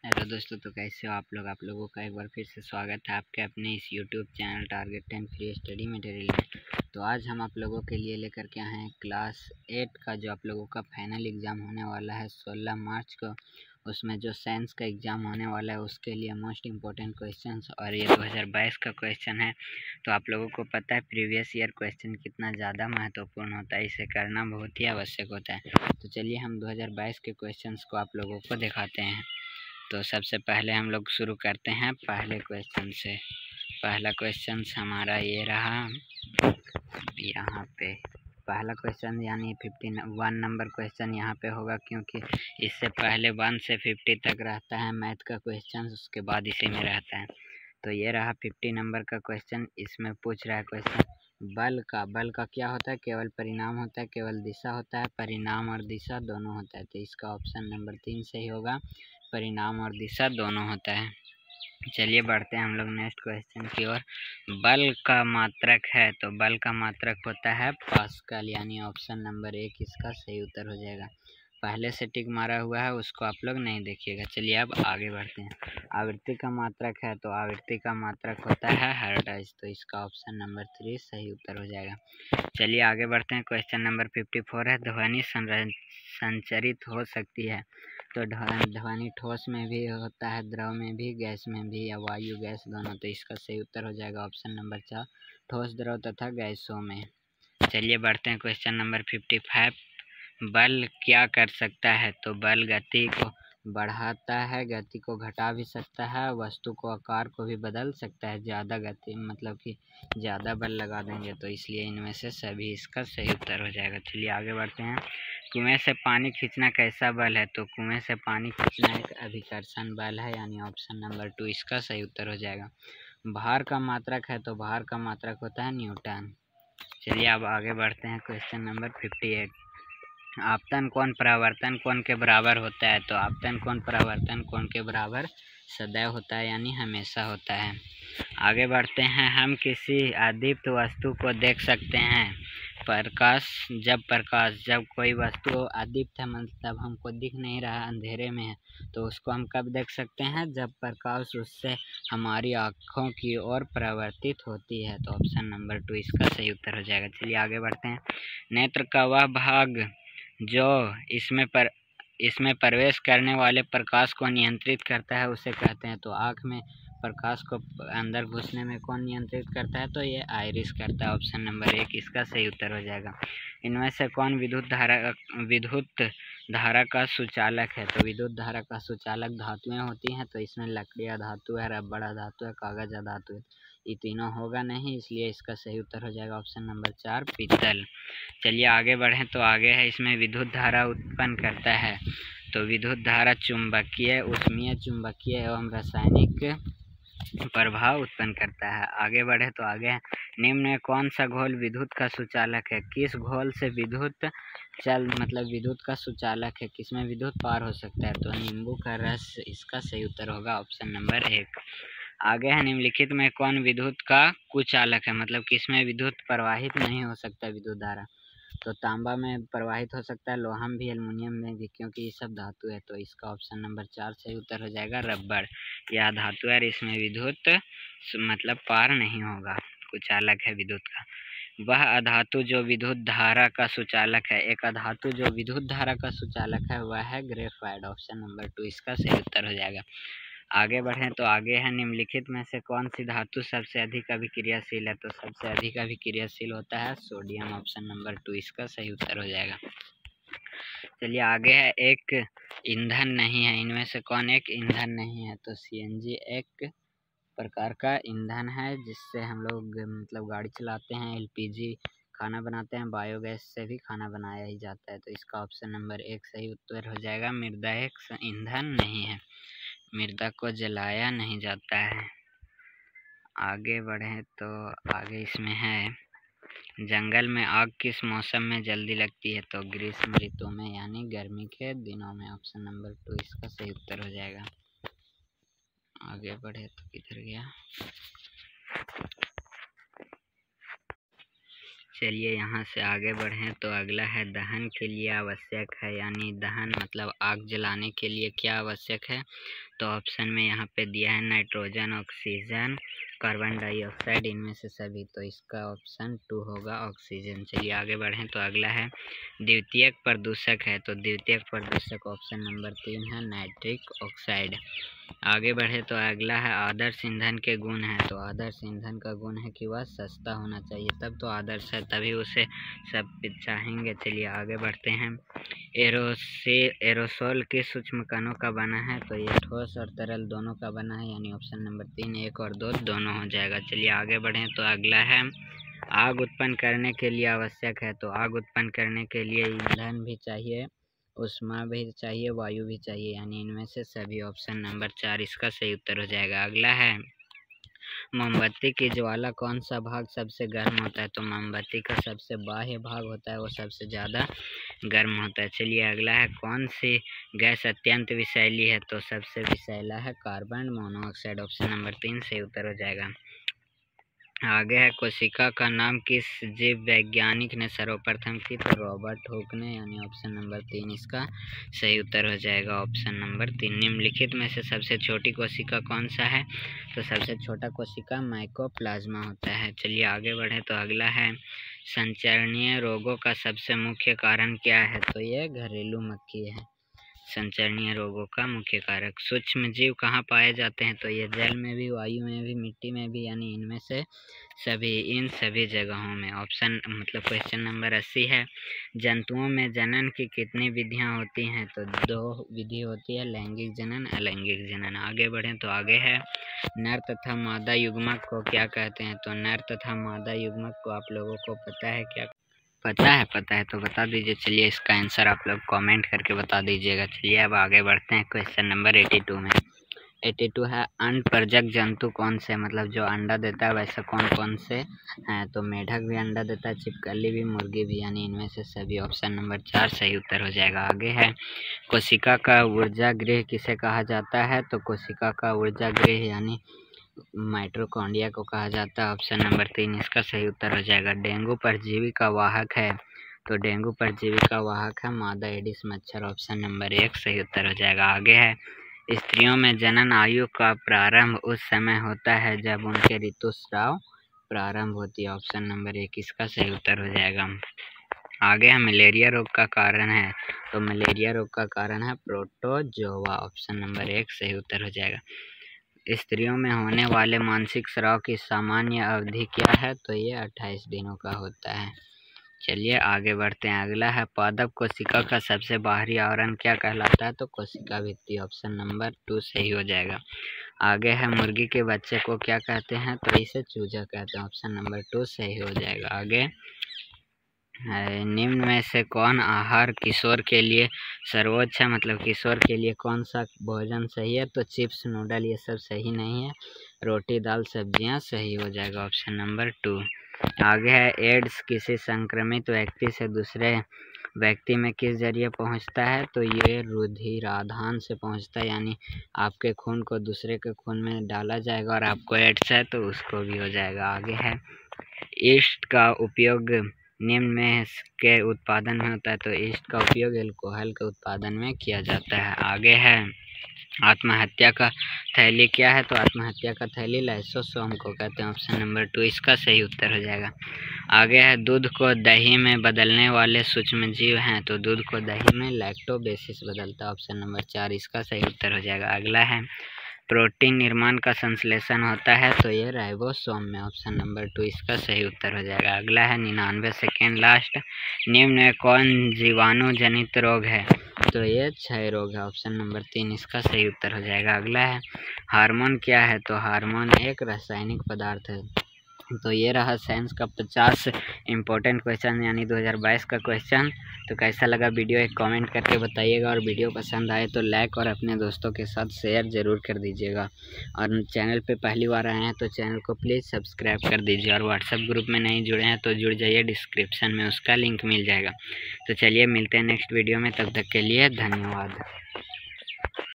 Hello दोस्तों, तो कैसे हो आप लोग। आप लोगों का एक बार फिर से स्वागत है आपके अपने इस YouTube channel target 10 free study material में। तो आज हम आप लोगों के लिए लेकर के आए हैं क्लास 8 का जो आप लोगों का फाइनल एग्ज़ाम होने वाला है 16 मार्च को। उसमें जो साइंस का एग्ज़ाम होने वाला है उसके लिए मोस्ट इम्पोर्टेंट क्वेश्चंस और ये 2022 का क्वेश्चन है। तो आप लोगों को पता है प्रीवियस ईयर क्वेश्चन कितना ज़्यादा महत्वपूर्ण होता है, इसे करना बहुत ही आवश्यक होता है। तो चलिए हम 2022 के क्वेश्चंस को आप लोगों को दिखाते हैं। तो सबसे पहले हम लोग शुरू करते हैं पहले क्वेश्चन से। पहला क्वेश्चन हमारा ये रहा यहाँ पे। पहला क्वेश्चन यानी 51 नंबर क्वेश्चन यहाँ पे होगा, क्योंकि इससे पहले 1 से 50 तक रहता है मैथ का क्वेश्चन, उसके बाद इसी में रहता है। तो ये रहा 50 नंबर का क्वेश्चन। इसमें पूछ रहा है क्वेश्चन बल का क्या होता है। केवल परिणाम होता है, केवल दिशा होता है। परिणाम और दिशा दोनों होता है, तो इसका ऑप्शन नंबर 3 सही होगा। परिणाम और दिशा दोनों होता है। चलिए बढ़ते हैं हम लोग नेक्स्ट क्वेश्चन की ओर। बल का मात्रक है, तो बल का मात्रक होता है पास्कल, यानी ऑप्शन नंबर 1 इसका सही उत्तर हो जाएगा। पहले से टिक मारा हुआ है उसको आप लोग नहीं देखिएगा। चलिए अब आगे बढ़ते हैं। आवृत्ति का मात्रक है, तो आवृत्ति का मात्रक होता है हर्ट्ज, तो इसका ऑप्शन नंबर 3 सही उत्तर हो जाएगा। चलिए आगे बढ़ते हैं। क्वेश्चन नंबर 54 है, ध्वनि संचरित हो सकती है, तो ध्वनि ठोस में भी होता है, द्रव में भी, गैस में भी, या वायु गैस दोनों, तो इसका सही उत्तर हो जाएगा ऑप्शन नंबर 4 ठोस, द्रव तथा गैसों में। चलिए बढ़ते हैं क्वेश्चन नंबर 55। बल क्या कर सकता है, तो बल गति को बढ़ाता है, गति को घटा भी सकता है, वस्तु को आकार को भी बदल सकता है। ज़्यादा गति मतलब कि ज़्यादा बल लगा देंगे, तो इसलिए इनमें से सभी इसका सही उत्तर हो जाएगा। चलिए आगे बढ़ते हैं। कुएं से पानी खींचना कैसा बल है, तो कुएं से पानी खींचना एक अभिकर्षण बल है, यानी ऑप्शन नंबर 2 इसका सही उत्तर हो जाएगा। भार का मात्रक है, तो भार का मात्रक होता है न्यूटन। चलिए अब आगे बढ़ते हैं। Question number 58। आपतन कोण परावर्तन कोण के बराबर होता है, तो आपतन कोण परावर्तन कोण के बराबर सदैव होता है, यानी हमेशा होता है। आगे बढ़ते हैं। हम किसी अदीप्त वस्तु को देख सकते हैं जब कोई वस्तु अदीप्त है, मतलब हमको दिख नहीं रहा, अंधेरे में है, तो उसको हम कब देख सकते हैं, जब प्रकाश उससे हमारी आँखों की ओर परावर्तित होती है, तो ऑप्शन नंबर 2 इसका सही उत्तर हो जाएगा। चलिए आगे बढ़ते हैं। नेत्र का वह भाग जो इसमें प्रवेश करने वाले प्रकाश को नियंत्रित करता है उसे कहते हैं, तो आँख में प्रकाश को अंदर घुसने में कौन नियंत्रित करता है, तो ये आइरिस करता है। ऑप्शन नंबर 1 इसका सही उत्तर हो जाएगा। इनमें से कौन विद्युत धारा का सुचालक है, तो विद्युत धारा का सुचालक धातुएं होती हैं, तो इसमें लकड़ी धातु है, रबड़ धातु है, कागज धातु है। ये तीनों होगा नहीं, इसलिए इसका सही उत्तर हो जाएगा ऑप्शन नंबर 4 पीतल। चलिए आगे बढ़ें। तो आगे है, इसमें विद्युत धारा उत्पन्न करता है, तो विद्युत धारा चुंबकीय, ऊष्मीय, चुंबकीय एवं रासायनिक प्रभाव उत्पन्न करता है। आगे बढ़े तो आगे है, निम्न में कौन सा घोल विद्युत का सुचालक है। किस घोल से विद्युत विद्युत का सुचालक है, किसमें विद्युत पार हो सकता है, तो नींबू का रस इसका सही उत्तर होगा ऑप्शन नंबर 1। आगे है, निम्नलिखित में कौन विद्युत का कुचालक है, मतलब किसमें विद्युत प्रवाहित नहीं हो सकता विद्युत धारा, तो तांबा में प्रवाहित हो सकता है, लोहा में भी, एल्युमिनियम में भी, क्योंकि ये सब धातु है, तो इसका ऑप्शन नंबर 4 सही उत्तर हो जाएगा रबड़। यह धातु है, इसमें विद्युत पार नहीं होगा, कुचालक है विद्युत का। वह अधातु जो विद्युत धारा का सुचालक है, एक अधातु जो विद्युत धारा का सुचालक है वह है ग्रेफाइट। ऑप्शन नंबर 2 इसका सही उत्तर हो जाएगा। आगे बढ़ें तो आगे है, निम्नलिखित में से कौन सी धातु सबसे अधिक अभिक्रियाशील है, तो सबसे अधिक अभिक्रियाशील होता है सोडियम। ऑप्शन नंबर 2 इसका सही उत्तर हो जाएगा। चलिए आगे है, एक ईंधन नहीं है, इनमें से कौन एक ईंधन नहीं है, तो सीएनजी एक प्रकार का ईंधन है जिससे हम लोग गाड़ी चलाते हैं, एलपीजी खाना बनाते हैं, बायोगैस से भी खाना बनाया ही जाता है, तो इसका ऑप्शन नंबर 1 सही उत्तर हो जाएगा। मृदा एक ईंधन नहीं है, मृदा को जलाया नहीं जाता है। आगे बढ़ें तो आगे इसमें है, जंगल में आग किस मौसम में जल्दी लगती है, तो ग्रीष्म ऋतु में, यानी गर्मी के दिनों में। ऑप्शन नंबर 2 इसका सही उत्तर हो जाएगा। आगे बढ़े तो किधर गया। चलिए यहाँ से आगे बढ़ें तो अगला है दहन के लिए आवश्यक है, यानी दहन मतलब आग जलाने के लिए क्या आवश्यक है। तो ऑप्शन में यहाँ पे दिया है नाइट्रोजन, ऑक्सीजन, कार्बन डाइऑक्साइड, इनमें से सभी। तो इसका ऑप्शन 2 होगा ऑक्सीजन। चलिए आगे बढ़ें तो अगला है द्वितीयक प्रदूषक है। तो द्वितीयक प्रदूषक ऑप्शन नंबर 3 है नाइट्रिक ऑक्साइड। आगे बढ़े तो अगला है आदर्श ईंधन के गुण है। तो आदर्श ईंधन का गुण है कि वह सस्ता होना चाहिए, तब तो आदर्श है, तभी उसे सब चाहेंगे। चलिए आगे बढ़ते हैं। एरोसोल किस सूक्ष्म कणों का बना है। तो ये ठोस और तरल दोनों का बना है, यानी ऑप्शन नंबर 3 1 और 2 दोनों हो जाएगा। चलिए आगे बढ़ें तो अगला है आग उत्पन्न करने के लिए आवश्यक है। तो आग उत्पन्न करने के लिए ईंधन भी चाहिए, ऊष्मा भी चाहिए, वायु भी चाहिए, यानी इनमें से सभी। ऑप्शन नंबर 4 इसका सही उत्तर हो जाएगा। अगला है मोमबत्ती की ज्वाला कौन सा भाग सबसे गर्म होता है। तो मोमबत्ती का सबसे बाह्य भाग होता है वो सबसे ज़्यादा गर्म होता है। चलिए अगला है कौन सी गैस अत्यंत विषैली है। तो सबसे विषैला है कार्बन मोनोऑक्साइड। ऑप्शन नंबर 3 सही उत्तर हो जाएगा। आगे है कोशिका का नाम किस जीव वैज्ञानिक ने सर्वप्रथम की। तो रॉबर्ट हुक ने, यानी ऑप्शन नंबर 3 इसका सही उत्तर हो जाएगा। Option number 3। निम्नलिखित में से सबसे छोटी कोशिका कौन सा है। तो सबसे छोटा कोशिका माइकोप्लाज्मा होता है। चलिए आगे बढ़े तो अगला है संचरणीय रोगों का सबसे मुख्य कारण क्या है। तो ये घरेलू मक्खी है संचरणीय रोगों का मुख्य कारक। सूक्ष्म जीव कहाँ पाए जाते हैं। तो ये जल में भी, वायु में भी, मिट्टी में भी, यानी इनमें से सभी, इन सभी जगहों में। ऑप्शन मतलब क्वेश्चन नंबर 80 है जंतुओं में जनन की कितनी विधियां होती हैं। तो 2 विधि होती है, लैंगिक जनन, अलैंगिक जनन। आगे बढ़ें तो आगे है नर तथा मादा युग्मक को क्या कहते हैं। तो नर तथा मादा युग्मक को आप लोगों को पता है क्या। पता है तो बता दीजिए। चलिए इसका आंसर आप लोग कमेंट करके बता दीजिएगा। चलिए अब आगे बढ़ते हैं क्वेश्चन नंबर 82 में। 82 है अनपरजक जंतु कौन से, मतलब जो अंडा देता है वैसे कौन कौन से हैं। तो मेढक भी अंडा देता है, छिपकली भी, मुर्गी भी, यानी इनमें से सभी। ऑप्शन नंबर 4 सही उत्तर हो जाएगा। आगे है कोशिका का ऊर्जा गृह किसे कहा जाता है। तो कोशिका का ऊर्जा गृह यानी माइटोकॉन्ड्रिया को कहा जाता है। ऑप्शन नंबर 3 इसका सही उत्तर हो जाएगा। डेंगू परजीवी का वाहक है। तो डेंगू परजीवी का वाहक है मादा एडिस मच्छर। ऑप्शन नंबर 1 सही उत्तर हो जाएगा। आगे है स्त्रियों में जनन आयु का प्रारंभ उस समय होता है जब उनके ऋतुस्राव प्रारंभ होती है। ऑप्शन नंबर 1 इसका सही उत्तर हो जाएगा। आगे है मलेरिया रोग का कारण है। तो मलेरिया रोग का कारण है प्रोटोजोआ। ऑप्शन नंबर 1 सही उत्तर हो जाएगा। स्त्रियों में होने वाले मासिक स्राव की सामान्य अवधि क्या है। तो ये 28 दिनों का होता है। चलिए आगे बढ़ते हैं। अगला है पादप कोशिका का सबसे बाहरी आवरण क्या कहलाता है। तो कोशिका भित्ति। ऑप्शन नंबर 2 सही हो जाएगा। आगे है मुर्गी के बच्चे को क्या कहते हैं। तो इसे चूजा कहते हैं। ऑप्शन नंबर 2 सही हो जाएगा। आगे निम्न में से कौन आहार किशोर के लिए सर्वोच्च है, मतलब किशोर के लिए कौन सा भोजन सही है। तो चिप्स, नूडल ये सब सही नहीं है, रोटी, दाल, सब्जियां सही हो जाएगा। Option number 2। आगे है एड्स किसी संक्रमित व्यक्ति से दूसरे व्यक्ति में किस जरिए पहुंचता है। तो ये रुधिराधान से पहुंचता है, यानी आपके खून को दूसरे के खून में डाला जाएगा और आपको एड्स है तो उसको भी हो जाएगा। आगे है ईस्ट का उपयोग निम्न में के उत्पादन में होता है। तो ईस्ट का उपयोग एल्कोहल के उत्पादन में किया जाता है। आगे है आत्महत्या का थैली क्या है। तो आत्महत्या का थैली लाइसोसोम को कहते हैं। ऑप्शन नंबर 2 इसका सही उत्तर हो जाएगा। आगे है दूध को दही में बदलने वाले सूक्ष्म जीव हैं। तो दूध को दही में लैक्टोबेसिस बदलता है। ऑप्शन नंबर 4 इसका सही उत्तर हो जाएगा। अगला है प्रोटीन निर्माण का संश्लेषण होता है। तो ये राइबोसोम में। ऑप्शन नंबर 2 इसका सही उत्तर हो जाएगा। अगला है 99 सेकेंड लास्ट निम्न में कौन जीवाणु जनित रोग है। तो ये क्षय रोग है। ऑप्शन नंबर 3 इसका सही उत्तर हो जाएगा। अगला है हार्मोन क्या है। तो हार्मोन एक रासायनिक पदार्थ है। तो ये रहा साइंस का 50 इम्पोर्टेंट क्वेश्चन, यानी 2022 का क्वेश्चन। तो कैसा लगा वीडियो एक कमेंट करके बताइएगा, और वीडियो पसंद आए तो लाइक और अपने दोस्तों के साथ शेयर ज़रूर कर दीजिएगा। और चैनल पे पहली बार आए हैं तो चैनल को प्लीज़ सब्सक्राइब कर दीजिए, और व्हाट्सएप ग्रुप में नहीं जुड़े हैं तो जुड़ जाइए, डिस्क्रिप्शन में उसका लिंक मिल जाएगा। तो चलिए मिलते हैं नेक्स्ट वीडियो में, तब तक के लिए धन्यवाद।